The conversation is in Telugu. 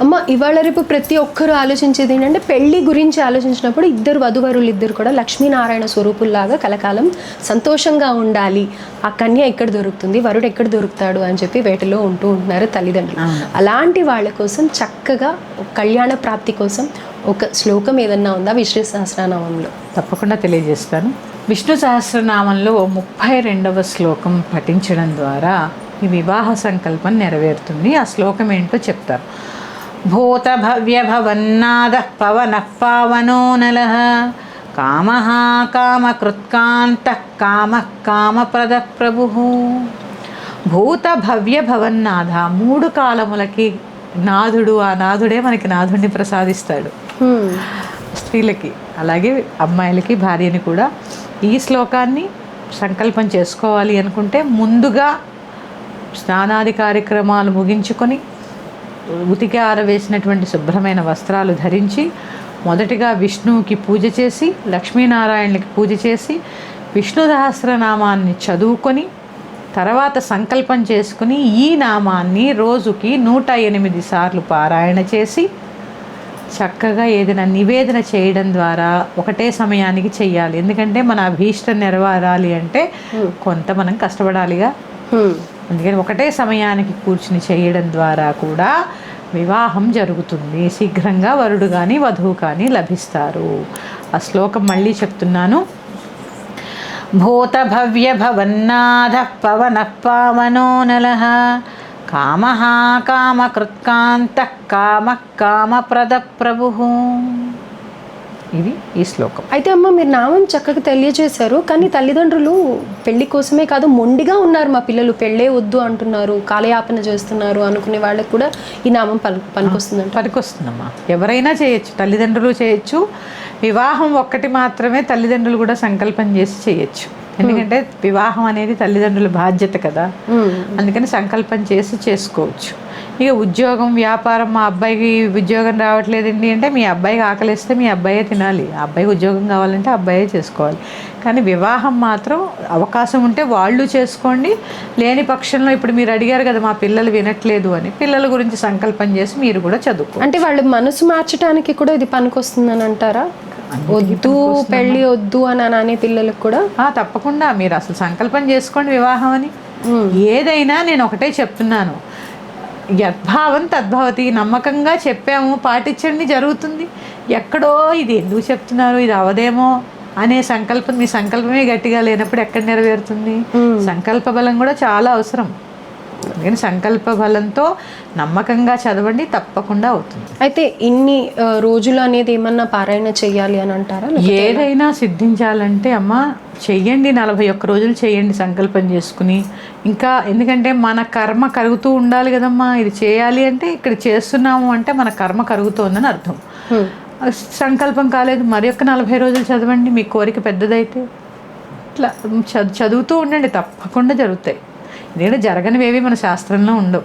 అమ్మ ఇవాళ రేపు ప్రతి ఒక్కరూ ఆలోచించేది ఏంటంటే పెళ్లి గురించి ఆలోచించినప్పుడు ఇద్దరు వధువరులు ఇద్దరు కూడా లక్ష్మీనారాయణ స్వరూపుల్లాగా కలకాలం సంతోషంగా ఉండాలి. ఆ కన్య ఎక్కడ దొరుకుతుంది, వరుడు ఎక్కడ దొరుకుతాడు అని చెప్పి వేటలో ఉంటున్నారు తల్లిదండ్రులు. అలాంటి వాళ్ళ కోసం చక్కగా కళ్యాణ ప్రాప్తి కోసం ఒక శ్లోకం ఏదన్నా ఉందా విష్ణు సహస్రనామంలో? తప్పకుండా తెలియజేస్తాను. విష్ణు సహస్రనామంలో 32వ శ్లోకం పఠించడం ద్వారా ఈ వివాహ సంకల్పం నెరవేరుతుంది. ఆ శ్లోకం ఏంటో చెప్తారు. భూత భవ్య భవన్నాద పవన పావనో నల కామ కామకృత్కాంత కామ కామప్రద ప్రభు. భూత భవ్య భవన్నాథ, 3 కాలములకి నాథుడు. ఆ నాథుడే మనకి నాథుడిని ప్రసాదిస్తాడు స్త్రీలకి, అలాగే అమ్మాయిలకి భార్యని కూడా. ఈ శ్లోకాన్ని సంకల్పం చేసుకోవాలి అనుకుంటే ముందుగా స్నానాది కార్యక్రమాలు ముగించుకొని ఉతికి ఆరవేసినటువంటి శుభ్రమైన వస్త్రాలు ధరించి మొదటిగా విష్ణువుకి పూజ చేసి లక్ష్మీనారాయణకి పూజ చేసి విష్ణు సహస్రనామాన్ని చదువుకొని తర్వాత సంకల్పం చేసుకుని ఈ నామాన్ని రోజుకి 108 సార్లు పారాయణ చేసి చక్కగా ఏదైనా నివేదన చేయడం ద్వారా ఒకటే సమయానికి చెయ్యాలి. ఎందుకంటే మన అభీష్టం నెరవేరాలి అంటే కొంత మనం కష్టపడాలిగా. అందుకని ఒకటే సమయానికి కూర్చుని చేయడం ద్వారా కూడా వివాహం జరుగుతుంది. శీఘ్రంగా వరుడు కానీ వధువు కానీ లభిస్తారు. ఆ శ్లోకం మళ్ళీ చెప్తున్నాను. భూత భవ్య భవన్నాథ పవన పావనో నల కామ కామకృత్కాంత కామ కామప్రద ప్రభు. ఇది ఈ శ్లోకం. అయితే అమ్మ మీరు నామం చక్కగా తెలియజేశారు, కానీ తల్లిదండ్రులు పెళ్లి కోసమే కాదు మొండిగా ఉన్నారు. మా పిల్లలు పెళ్ళే వద్దు అంటున్నారు, కాలయాపన చేస్తున్నారు అనుకునే వాళ్ళకి కూడా ఈ నామం పనికొస్తుందమ్మా. ఎవరైనా చేయొచ్చు, తల్లిదండ్రులు చేయొచ్చు. వివాహం ఒక్కటి మాత్రమే తల్లిదండ్రులు కూడా సంకల్పం చేసి చేయొచ్చు. ఎందుకంటే వివాహం అనేది తల్లిదండ్రుల బాధ్యత కదా. అందుకని సంకల్పం చేసి చేసుకోవచ్చు. ఇక ఉద్యోగం వ్యాపారం, మా అబ్బాయికి ఉద్యోగం రావట్లేదండి అంటే మీ అబ్బాయికి ఆకలిస్తే మీ అబ్బాయే తినాలి, ఆ అబ్బాయికి ఉద్యోగం కావాలంటే అబ్బాయే చేసుకోవాలి. కానీ వివాహం మాత్రం అవకాశం ఉంటే వాళ్ళు చేసుకోండి. లేని పక్షంలో ఇప్పుడు మీరు అడిగారు కదా మా పిల్లలు వినట్లేదు అని, పిల్లల గురించి సంకల్పం చేసి మీరు కూడా చదువుకో. అంటే వాళ్ళు మనసు మార్చడానికి కూడా ఇది పనికొస్తుందని అంటారా? వద్దు పెళ్ళి వద్దు అని అనే పిల్లలకు కూడా తప్పకుండా మీరు అసలు సంకల్పం చేసుకోండి వివాహం అని. ఏదైనా నేను ఒకటే చెప్తున్నాను, యద్భావం తద్భవతి. నమ్మకంగా చెప్పాము, పాటించండి, జరుగుతుంది. ఎక్కడో ఇది ఎందుకు చెప్తున్నారు, ఇది అవదేమో అనే సంకల్పం, మీ సంకల్పమే గట్టిగా లేనప్పుడు ఎక్కడ నెరవేరుతుంది? సంకల్ప బలం కూడా చాలా అవసరం. అందుకని సంకల్ప బలంతో నమ్మకంగా చదవండి, తప్పకుండా అవుతుంది. అయితే ఇన్ని రోజులు అనేది ఏమన్నా పారాయణ చెయ్యాలి అని అంటారా? ఏదైనా సిద్ధించాలంటే అమ్మ చెయ్యండి, 41 రోజులు చేయండి సంకల్పం చేసుకుని. ఇంకా ఎందుకంటే మన కర్మ కరుగుతూ ఉండాలి కదమ్మా. ఇది చేయాలి అంటే ఇక్కడ చేస్తున్నాము అంటే మన కర్మ కరుగుతోందని అర్థం. సంకల్పం కాలేదు, మరి యొక్క 40 రోజులు చదవండి. మీ కోరిక పెద్దదైతే ఇట్లా చదువుతూ ఉండండి, తప్పకుండా జరుగుతాయి. ఎందుకంటే జరగనివేవి మన శాస్త్రంలో ఉండవు.